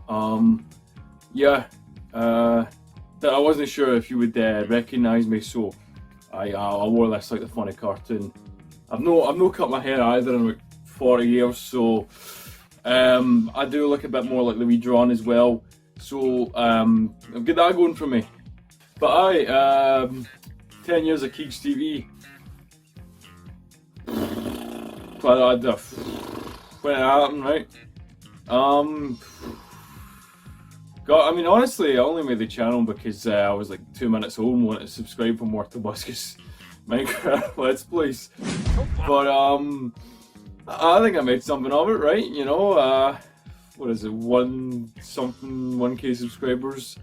Yeah, I wasn't sure if you would recognise me, so I wore this like the funny cartoon. I've no cut my hair either in like 40 years, so I do look a bit more like the wee drawn as well. So I've got that going for me. But 10 years of Keej TV. When it happened, right? God, I mean, honestly, I only made the channel because I was like 2 minutes home, wanted to subscribe from work to Buscus Minecraft Let's Plays. But I think I made something of it, right? You know, what is it, 1K subscribers.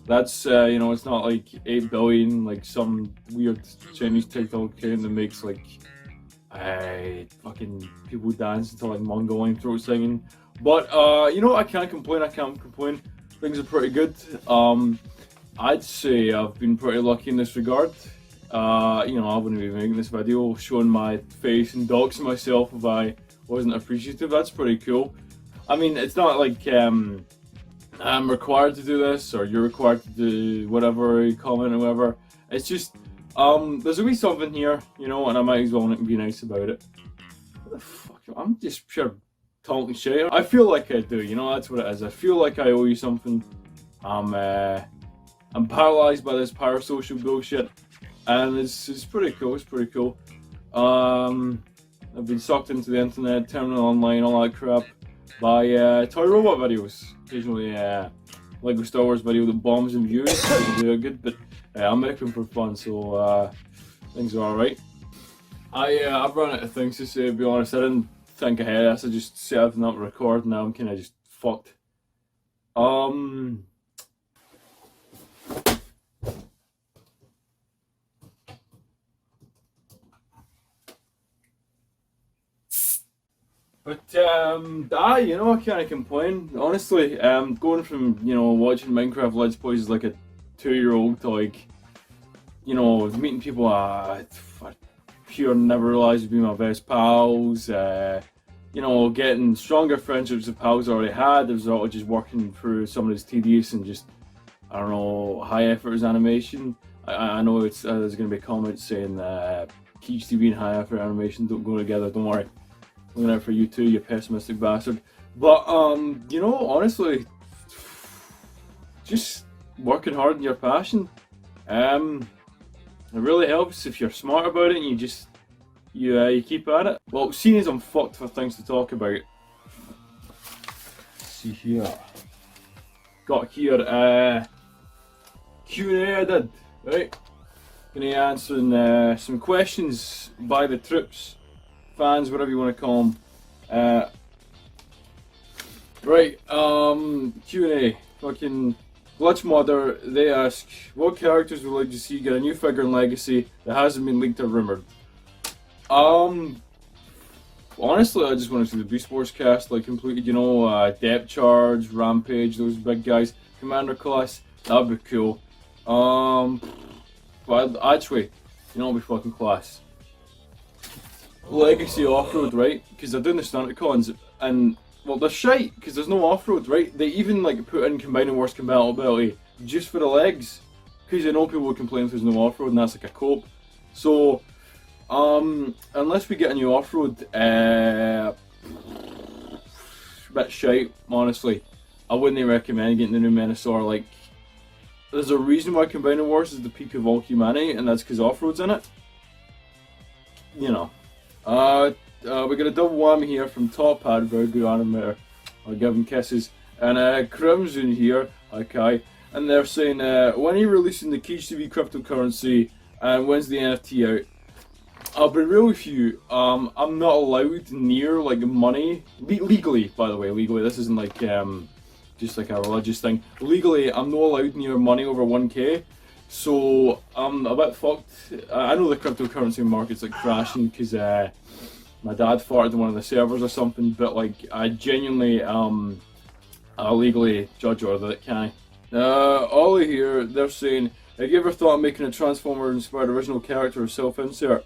That's you know, it's not like 8 billion like some weird Chinese TikTok account that makes like fucking people dance to like Mongolian throat singing. But you know, I can't complain. Things are pretty good. I'd say I've been pretty lucky in this regard. You know, I wouldn't be making this video showing my face and doxing myself if I wasn't appreciative. That's pretty cool. I mean, it's not like I'm required to do this or you're required to do whatever, comment or whatever. It's just there's a wee something here, you know, and I might as well be nice about it. What the fuck? I'm just pure talking shit. I feel like I do, you know, that's what it is. I feel like I owe you something. I'm paralyzed by this parasocial bullshit, and it's pretty cool. It's pretty cool. I've been sucked into the internet, terminal online, all that crap, by toy robot videos. Occasionally, Lego Star Wars video that bombs and views. They're good, but I'm making for fun, so things are alright. I've run out of things to say, to be honest. I didn't think ahead of this. I just set everything up to record, now I'm kind of just fucked. But you know, I can't complain. Honestly, going from, you know, watching Minecraft Let's Plays as like a 2-year-old to like, you know, meeting people I pure never realised would be my best pals. You know, getting stronger friendships with pals I already had. There's all just working through some of this tedious and just, I don't know, high effort animation. I know it's there's going to be comments saying Keej TV and high effort animation don't go together. Don't worry. Looking out for you too, you pessimistic bastard. But you know, honestly, just working hard in your passion. It really helps if you're smart about it and you just you keep at it. Well, seeing as I'm fucked for things to talk about, let's see here. Got here QnA I did, right? Gonna be answering some questions by the troops. Fans, whatever you want to call them. Right, QnA, fucking Glitch Mother, they ask, what characters would you like to see get a new figure in Legacy that hasn't been leaked or rumoured? Honestly, I just want to see the Beast Wars cast, like, completed, you know, Depth Charge, Rampage, those big guys, Commander Class, that'd be cool. But actually, you know, it'd be fucking class. Legacy off-road, right? Because they're doing the Stunticons, and well, they're shite because there's no off-road, right? They even like put in Combining Wars compatibility just for the legs, because I know people would complain if there's no off-road, and that's like a cope. So, unless we get a new off-road, bit shite, honestly. I wouldn't recommend getting the new Menasor. Like, there's a reason why Combining Wars is the peak of all humanity, and that's because off-road's in it. You know. We got a double whammy here from Top Pad, very good animator. I'll give him kisses. And Crimson here, okay. And they're saying, when are you releasing the Keej TV cryptocurrency and when's the NFT out? I'll be real with you, I'm not allowed near like money, legally by the way, legally, this isn't like just like a religious thing. Legally, I'm not allowed near money over 1K. So I'm a bit fucked. I know the cryptocurrency market's like crashing because my dad farted in one of the servers or something, but like I genuinely I'll legally judge order it, can I? Ollie here, they're saying, have you ever thought of making a Transformer inspired original character or self-insert?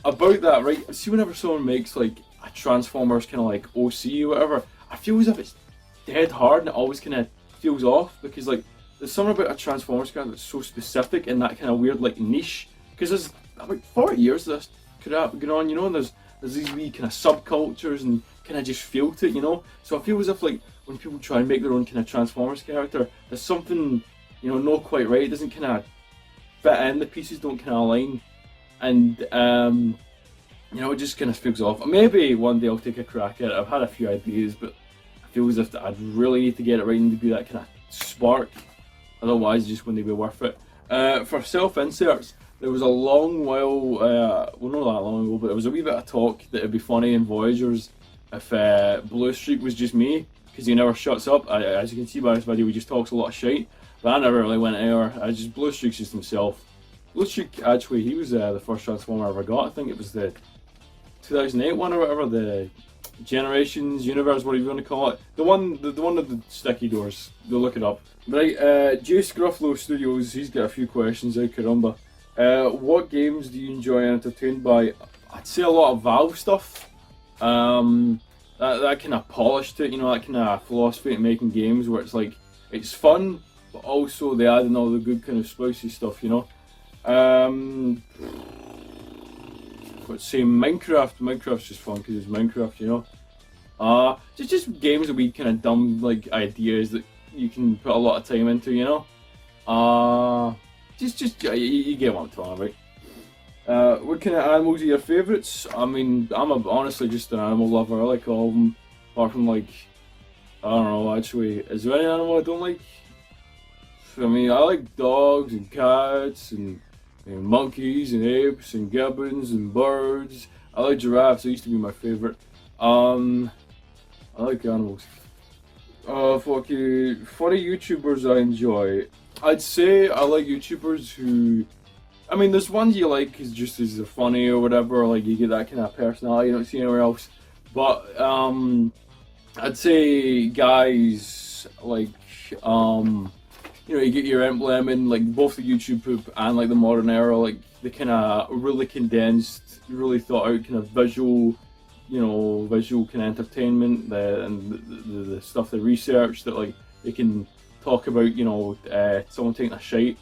About that, right? See, whenever someone makes like a Transformers kind of like OC or whatever, I feel as if it's dead hard, and it always kind of feels off, because like there's something about a Transformers character that's so specific in that kind of weird like niche, because there's about 40 years of this crap going on, you know, and there's these wee kind of subcultures and kind of just feel to it, you know. So I feel as if like when people try and make their own kind of Transformers character, there's something, you know, not quite right. It doesn't kind of fit in, the pieces don't kind of align, and you know, it just kind of feels off. Maybe one day I'll take a crack at it. I've had a few ideas, but I feel as if I'd really need to get it right and to be that kind of spark. Otherwise, it just wouldn't be worth it. For self-inserts, there was a long while, well, not that long ago, but there was a wee bit of talk that it'd be funny in Voyagers if Blue Streak was just me, because he never shuts up. As you can see by this video, he just talks a lot of shite, but I never really went anywhere. Blue Streak's just himself. Blue Streak, actually, he was the first Transformer I ever got. I think it was the 2008 one or whatever, the Generations, Universe, whatever you want to call it. The one with the sticky doors. Go look it up. Right, Jace Gruffalo Studios, he's got a few questions out, caramba. What games do you enjoy and entertained by? I'd say a lot of Valve stuff. That kind of polished it, you know, that kind of philosophy in making games where it's like, it's fun, but also they add in all the good kind of spicy stuff, you know. Let's say Minecraft. Minecraft's just fun because it's Minecraft, you know. Just games that we kind of dumb like ideas that you can put a lot of time into, you know. You get what I'm talking about. What kind of animals are your favourites? I mean, I'm honestly just an animal lover. I like all of them, apart from like, I don't know. Actually, is there any animal I don't like? I mean, I like dogs and cats and monkeys and apes and gibbons and birds. I like giraffes. They used to be my favourite. I like animals. Funny YouTubers I enjoy. I'd say I like YouTubers who, I mean, there's ones you like just as they're funny or whatever, like you get that kind of personality you don't see anywhere else. But I'd say guys like you know, you get your Emblem and like both the YouTube poop and like the modern era, like the kind of really condensed, really thought out kind of visual, you know, visual kind of entertainment, the stuff they research that like they can talk about, you know, someone taking a shite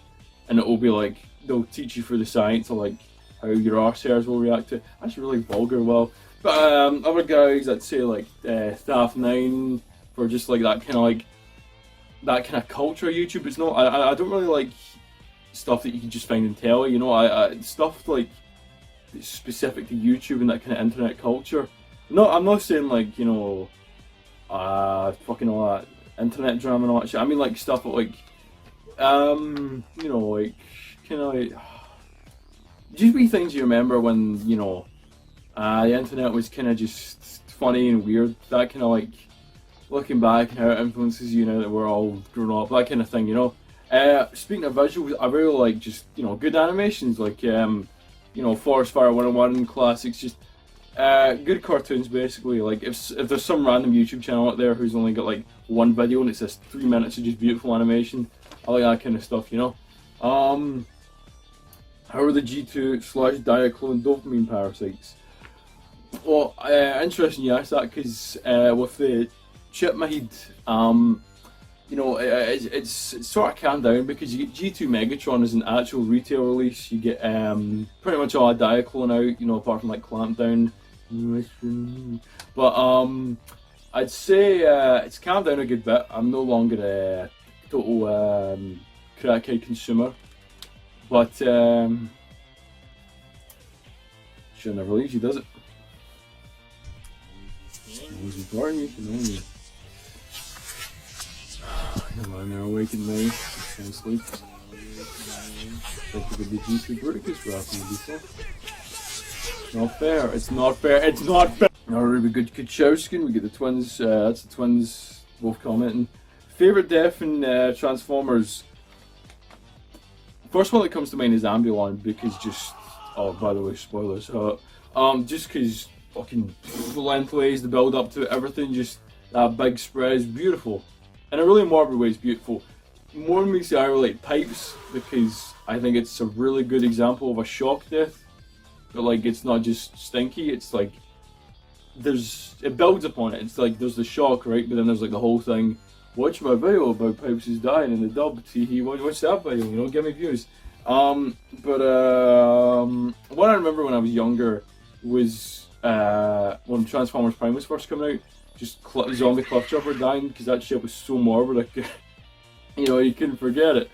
and it will be like, they'll teach you through the science of like how your arse hairs will react to it. That's really vulgar, well. But other guys, I'd say like Staff9 for just like that kind of culture YouTube. It's not, I don't really like stuff that you can just find in telly, you know. Stuff like that's specific to YouTube and that kind of internet culture. No, I'm not saying like, you know, fucking all that internet drama and all that shit. I mean like stuff like, you know, like kind of like just wee things you remember when, you know, the internet was kind of just funny and weird. That kind of like looking back and how it influences you now that we're all grown up, that kind of thing, you know. Speaking of visuals, I really like just, you know, good animations like, you know, Forest Fire 101 classics, just good cartoons basically. Like if there's some random YouTube channel out there who's only got like one video and it's just 3 minutes of just beautiful animation, I like that kind of stuff, you know. How are the G2/Diaclone dopamine parasites? Well, interesting you asked that, because with the chip made, you know, it's sort of calmed down, because you get G2 Megatron as an actual retail release. You get pretty much all Diaclone out, you know, apart from like Clampdown. But I'd say it's calmed down a good bit. I'm no longer a total crackhead consumer, but she never leaves you, does it? Always important, you can only. Come on, they're awakened now. Can't sleep. Like the G2 Bruticus rapping would be so. Not fair. It's not fair. It's not fair. Alright, we got Kuchowskin. We get the twins. That's the twins both commenting. Favorite death in Transformers. First one that comes to mind is Ambulon, because just, oh, by the way, spoilers. Just because fucking the lengthways, the build up to it, everything, just that big spread is beautiful. In a really morbid way, it's beautiful. More than me say, I relate Pipes, because I think it's a really good example of a shock death. But like, it's not just stinky, it's like, it builds upon it. It's like there's the shock, right? But then there's like the whole thing. Watch my video about Pipes is dying in the dub. He watch that video, you know, give me views. What I remember when I was younger was when Transformers Prime was first coming out, just zombie Cliffjumper dying, because that shit was so morbid. Like, you know, you couldn't forget it.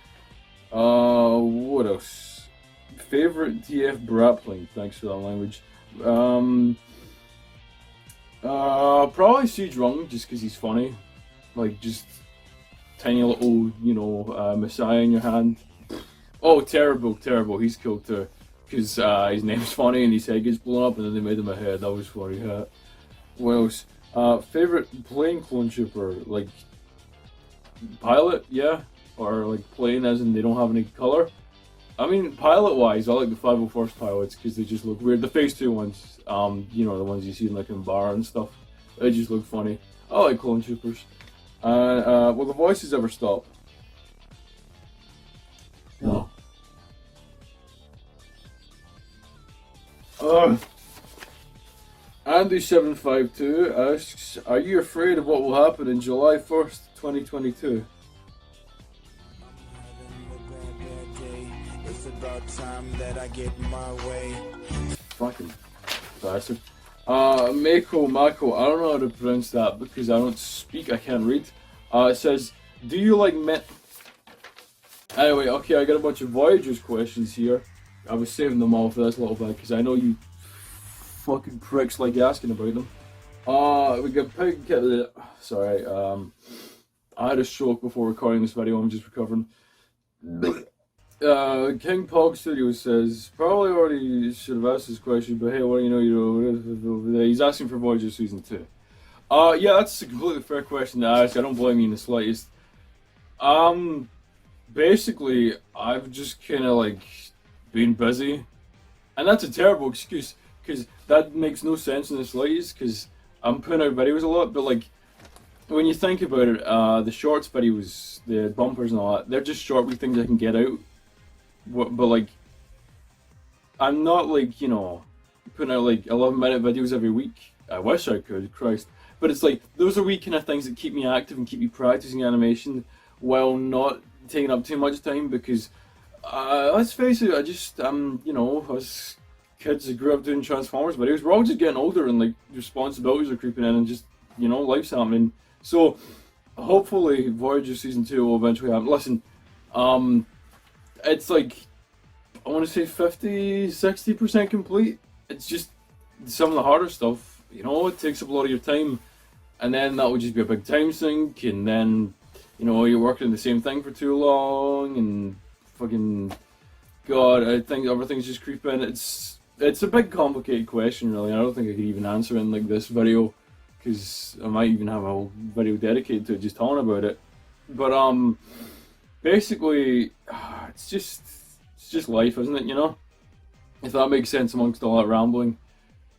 What else? Favorite TF Brappling? Thanks for that language. Probably Siege Rung, just because he's funny. Like, just tiny little, you know, messiah in your hand. Oh, terrible. He's cool too, because his name's funny and his head gets blown up, and then they made him a head. That was funny. What else? Favorite plane clone trooper? Like pilot, yeah, or like plane as in they don't have any color. I mean, pilot-wise, I like the 501st pilots because they just look weird. The Phase 2 ones, you know, the ones you see in like in bar and stuff, they just look funny. I like clone troopers. Will the voices ever stop? No. Andy752 asks, are you afraid of what will happen in July 1st, 2022? It's about time that I get my way. Fucking bastard. Mako, I don't know how to pronounce that because I don't speak, I can't read. It says, do you like men? Anyway, okay, I got a bunch of Voyagers questions here. I was saving them all for this little bit because I know you fucking pricks like asking about them. We got sorry, I had a stroke before recording this video, I'm just recovering. King Pog Studio says, probably already should have asked this question, but hey, what do you know, over there? He's asking for Voyagers Season 2. Yeah, that's a completely fair question to ask. I don't blame you in the slightest. Basically, I've just kind of like been busy, and that's a terrible excuse because that makes no sense in the slightest. Because I'm putting out videos a lot, but like when you think about it, the shorts videos, the bumpers and all that, they're just short wee things I can get out. But like, I'm not like, you know, putting out like 11-minute videos every week. I wish I could, Christ. But it's like those are wee kind of things that keep me active and keep me practicing animation while not taking up too much time, because let's face it, I just you know, us kids that grew up doing Transformers videos, we're all just getting older and like responsibilities are creeping in and just, you know, life's happening. So hopefully Voyager Season 2 will eventually happen. Listen, it's like, I want to say 50-60% complete. It's just some of the harder stuff, you know, it takes up a lot of your time, and then that would just be a big time sink, and then, you know, you're working on the same thing for too long, and fucking God, I think everything's just creeping. It's a big complicated question, really. I don't think I could even answer in like this video, because I might even have a whole video dedicated to it, just talking about it. But basically, it's just life, isn't it? You know, if that makes sense amongst all that rambling.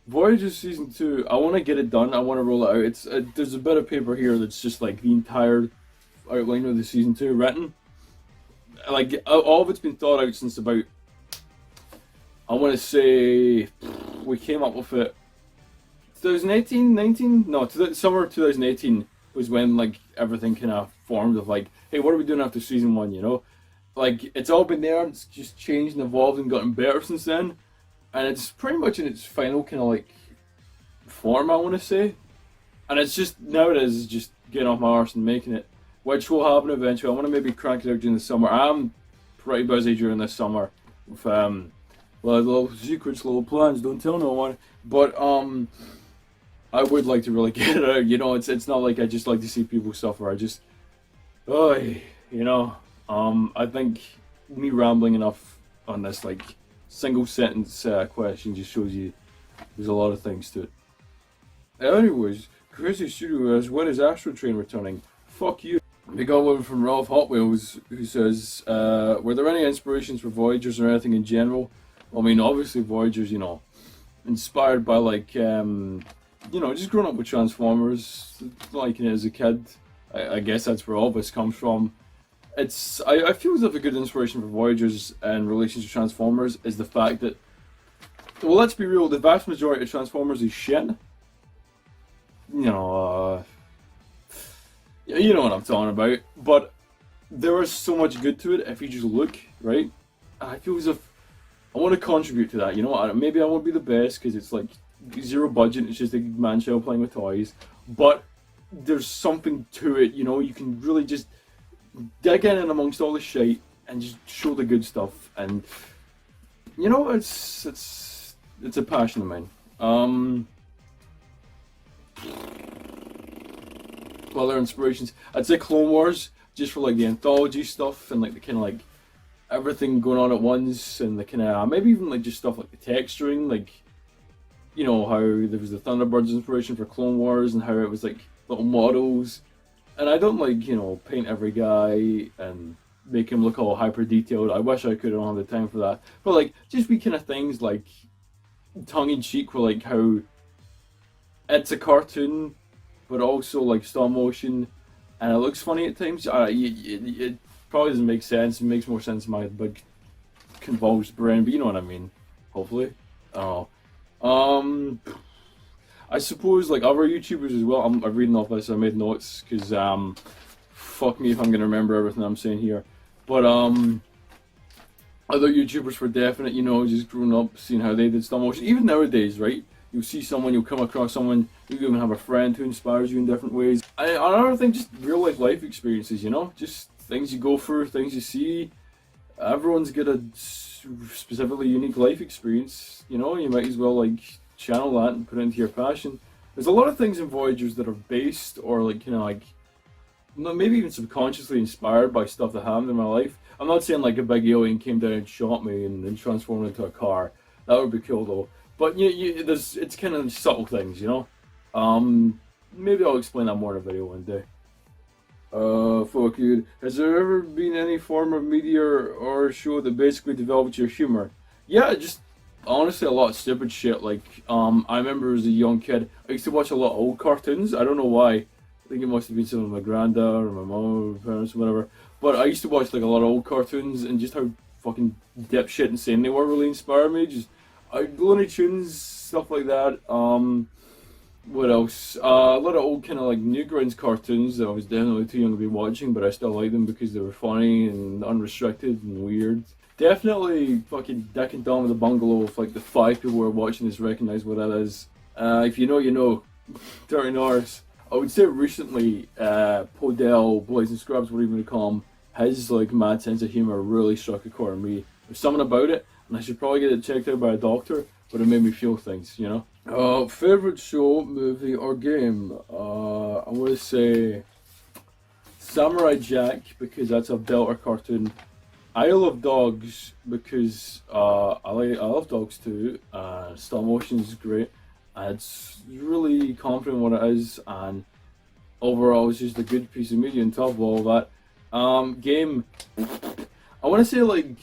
Voyagers Season 2, I want to get it done. I want to roll it out. There's a bit of paper here that's just like the entire outline of the Season 2 written. Like, all of it's been thought out since about, I want to say, we came up with it 2018, 19? No, summer 2018 was when like everything kind of formed of like, hey, what are we doing after Season 1, you know? Like, it's all been there, it's just changed and evolved and gotten better since then. And it's pretty much in its final kind of like form, I want to say. And it's just, nowadays, it's just getting off my arse and making it, which will happen eventually. I want to maybe crank it out during the summer. I'm pretty busy during this summer with well, little secrets, little plans, don't tell no one. But I would like to really get it out, you know. It's not like I just like to see people suffer. I just, you know, I think me rambling enough on this like single sentence question just shows you there's a lot of things to it. Anyways, Crazy Studio asks, when is Astro Train returning? Fuck you. We got one from Ralph Hot Wheels who says, were there any inspirations for Voyagers or anything in general? I mean, obviously Voyagers, you know, inspired by like, you know, just growing up with Transformers, liking it as a kid. I guess that's where all this comes from. I feel as if a good inspiration for Voyagers in relation to Transformers is the fact that, well, let's be real, the vast majority of Transformers is shit. you know, you know what I'm talking about. But there is so much good to it if you just look, right? I feel as if I want to contribute to that, you know. Maybe I won't be the best because it's like zero budget, it's just a man child playing with toys. But there's something to it, you know. You can really just dig in and amongst all the shite and just show the good stuff. And, you know, it's a passion of mine. Other inspirations, I'd say Clone Wars, just for like the anthology stuff and like the kind of like everything going on at once, and the kind of maybe even like just stuff like the texturing, like, you know, how there was the Thunderbirds inspiration for Clone Wars and how it was like little models. And I don't like, you know, paint every guy and make him look all hyper detailed. I wish I could, I don't have the time for that. But like just be kind of things like tongue in cheek with like how it's a cartoon but also like stop motion, and it looks funny at times. It probably doesn't make sense. It makes more sense in my big convulsed brain, but you know what I mean. Hopefully, I suppose like other YouTubers as well. I'm reading off this. I made notes because fuck me if I'm gonna remember everything I'm saying here. But other YouTubers for definite. You know, just growing up, seeing how they did stop motion. Even nowadays, right? You'll see someone, you'll come across someone, you even have a friend who inspires you in different ways. Another thing, just real life experiences, you know? Just things you go through, things you see. Everyone's got a specifically unique life experience, you know? You might as well like channel that and put it into your passion. There's a lot of things in Voyagers that are based or like, you know, like maybe even subconsciously inspired by stuff that happened in my life. I'm not saying like a big alien came down and shot me and then transformed into a car. That would be cool though. But it's kind of subtle things, you know. Maybe I'll explain that more in a video one day. Fuck you. Has there ever been any form of media or show that basically developed your humor? Yeah, just honestly a lot of stupid shit. Like, I remember as a young kid, I used to watch a lot of old cartoons. I don't know why. I think it must have been some of my granddad or my mom or parents or whatever. But I used to watch like a lot of old cartoons, and just how fucking dipshit insane they were really inspired me. Just Looney Tunes, stuff like that. What else? A lot of old kind of like Newgrounds cartoons that I was definitely too young to be watching, but I still like them because they were funny and unrestricted and weird. Definitely fucking Dick and Dom of the Bungalow. If like the 5 people who are watching this recognize what that is. If you know, you know. Dirty Norris. I would say recently, Podell, Boys and Scrubs, whatever you call him, his like mad sense of humor really struck a chord in me. There's something about it, and I should probably get it checked out by a doctor, but it made me feel things, you know? Favorite show, movie, or game? I would say Samurai Jack, because that's a belter cartoon. I love dogs because I love dogs too. Stop motion is great. It's really confident in what it is, and overall it's just a good piece of media on top of all that. Game, I want to say like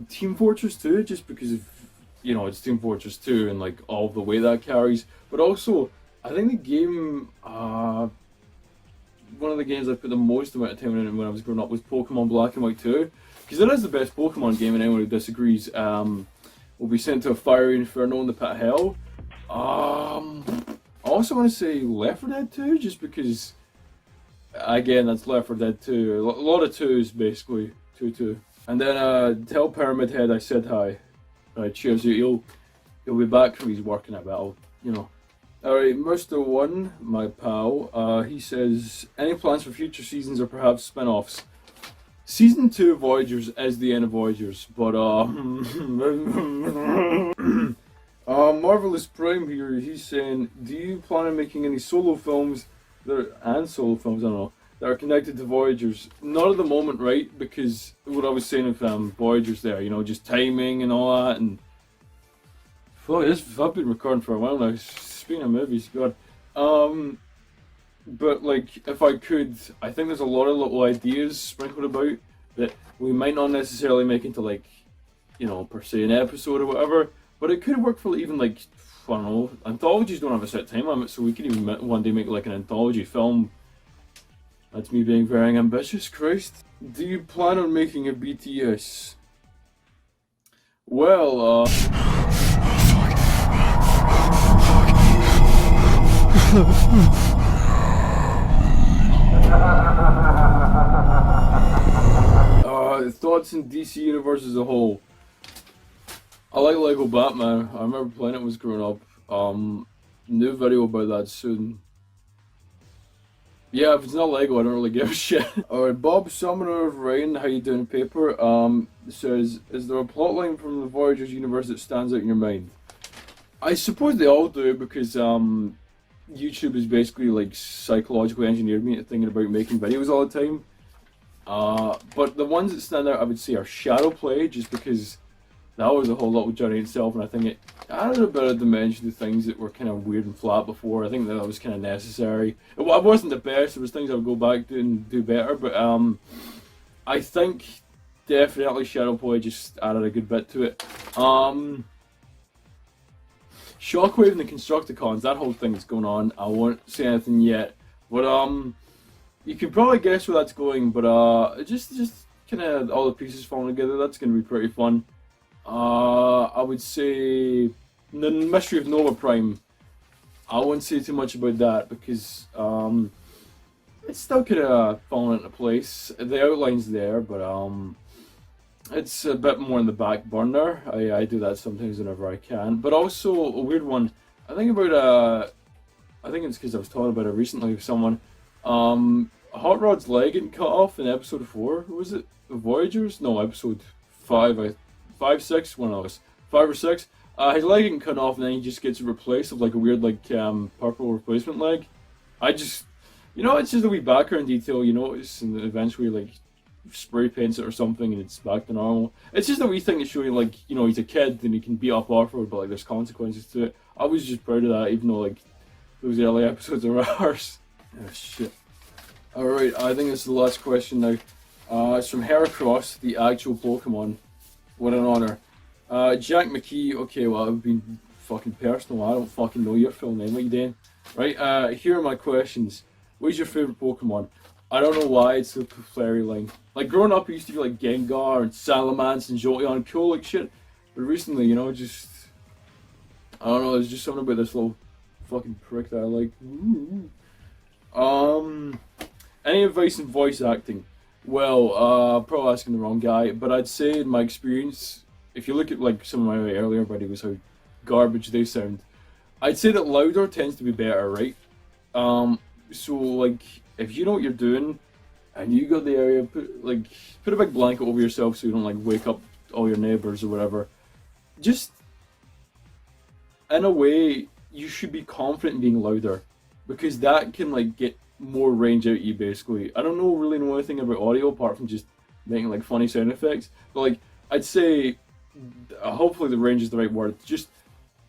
Team Fortress 2, just because of, you know, it's Team Fortress 2 and like all the weight that carries. But also, I think the game, one of the games I put the most amount of time in when I was growing up was Pokemon Black and White 2, because it is the best Pokemon game, and anyone who disagrees will be sent to a fiery inferno in the pit of hell. I also want to say Left 4 Dead 2, just because, again, that's Left 4 Dead 2. A lot of 2s, basically. 2. And then tell Pyramid Head I said hi. Right, cheers. He'll be back from his work in a bit, you know. Alright, Mr. One, my pal, he says, any plans for future seasons or perhaps spin-offs? Season 2 of Voyagers is the end of Voyagers, but Marvelous Prime here, he's saying, do you plan on making any solo films that are connected to Voyagers? Not at the moment, right? Because what I was saying with Voyagers there, you know, just timing and all that, and fuck, I've been recording for a while now. Speaking of movies, God. But like, if I could, I think there's a lot of little ideas sprinkled about that we might not necessarily make into like, you know, per se an episode or whatever. But it could work for even like, I don't know, anthologies don't have a set time limit, so we could even one day make like an anthology film. That's me being very ambitious, Christ. Do you plan on making a BTS? Well, Thoughts in DC Universe as a whole. I like Lego Batman. I remember playing it when I was growing up. New video about that soon. Yeah, if it's not Lego, I don't really give a shit. Alright, Bob Summoner of Rain, how you doing, paper? Says, is there a plotline from the Voyagers universe that stands out in your mind? I suppose they all do, because YouTube has basically like psychologically engineered me into thinking about making videos all the time. But the ones that stand out, I would say, are Shadowplay, just because that was a whole lot with Johnny itself, and I think it added a bit of dimension to things that were kind of weird and flat before. I think that was kind of necessary. It wasn't the best. There was things I would go back to and do better, but I think definitely Shadowplay just added a good bit to it. Shockwave and the Constructicons, that whole thing is going on. I won't say anything yet, but you can probably guess where that's going. But just kind of all the pieces falling together. That's going to be pretty fun. I would say the Mystery of Nova Prime. I won't say too much about that because it's still kind of falling into place. The outline's there, but it's a bit more in the back burner. I do that sometimes whenever I can. But also a weird one. I think it's because I was talking about it recently with someone. Hot Rod's leg getting cut off in episode 4. Who was it? The Voyagers? No, episode 5. 5, 6, one of those. 5 or 6. His leg getting cut off and then he just gets replaced with like a weird like purple replacement leg. It's just a wee background detail you notice, and eventually like spray paints it or something and it's back to normal. It's just a wee thing to show you like, he's a kid and he can beat up off-road, but like there's consequences to it. I was just proud of that, even though like those early episodes are ours. Oh shit. Alright, I think this is the last question now. It's from Heracross, the actual Pokemon. What an honor. Jack McKee, okay, well, I've been fucking personal. I don't fucking know your full name. What you doing? Right, here are my questions. What's your favourite Pokemon? I don't know why it's the Clefairy line. Like, growing up, I used to be like Gengar and Salamence and Jolteon, cool like shit. But recently, just... I don't know, there's just something about this little fucking prick that I like. Any advice in voice acting? Well, probably asking the wrong guy, but I'd say in my experience, if you look at like some of my earlier videos, how garbage they sound, I'd say that louder tends to be better, right? So like, if you know what you're doing, and you got the area, put a big blanket over yourself so you don't like wake up all your neighbours or whatever. Just, in a way, you should be confident in being louder, because that can like get more range out of you basically. I don't really know anything about audio apart from just making like funny sound effects, but like I'd say hopefully the range is the right word. Just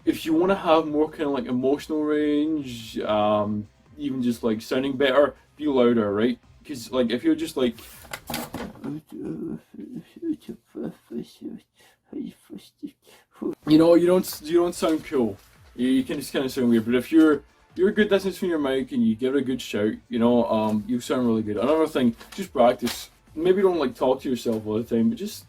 if you want to have more kind of like emotional range, even just like sounding better, be louder, right? Because like if you're just like you don't sound cool. You can just kind of sound weird. But if you're a good distance from your mic and you give it a good shout, you sound really good. Another thing, just practice. Maybe don't like talk to yourself all the time, but just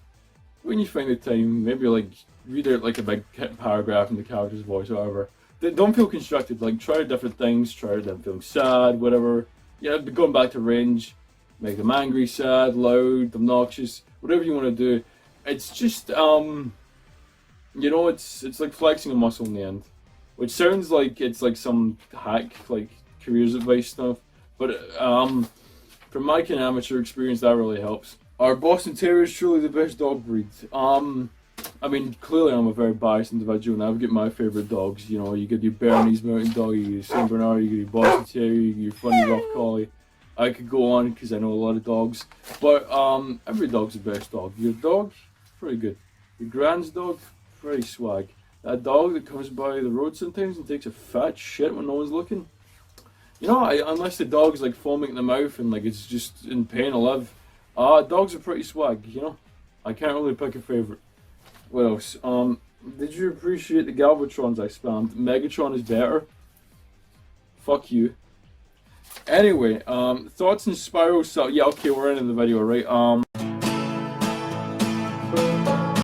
when you find the time, maybe like read out like a big paragraph in the character's voice or whatever. Don't feel constructed. Like try different things. Try them feeling sad, whatever. Yeah, going back to range, make them angry, sad, loud, obnoxious, whatever you want to do. It's just it's like flexing a muscle in the end. Which sounds like it's like some hack, like careers advice stuff, but from my kind of amateur experience, that really helps. Are Boston Terriers truly the best dog breed? I mean, clearly I'm a very biased individual, and I've got my favourite dogs. You get your Bernese Mountain Dog, you get your Saint Bernard, you get your Boston Terrier, you get your funny rough collie. I could go on because I know a lot of dogs, but every dog's the best dog. Your dog, pretty good. Your grand's dog, pretty swag. That dog that comes by the road sometimes and takes a fat shit when no one's looking. Unless the dog's like foaming in the mouth and like it's just in pain to live. Dogs are pretty swag, I can't really pick a favourite. What else? Did you appreciate the Galvatrons I spammed? Megatron is better. Fuck you. Anyway, thoughts on Spyro. So yeah, okay, we're ending the video, right?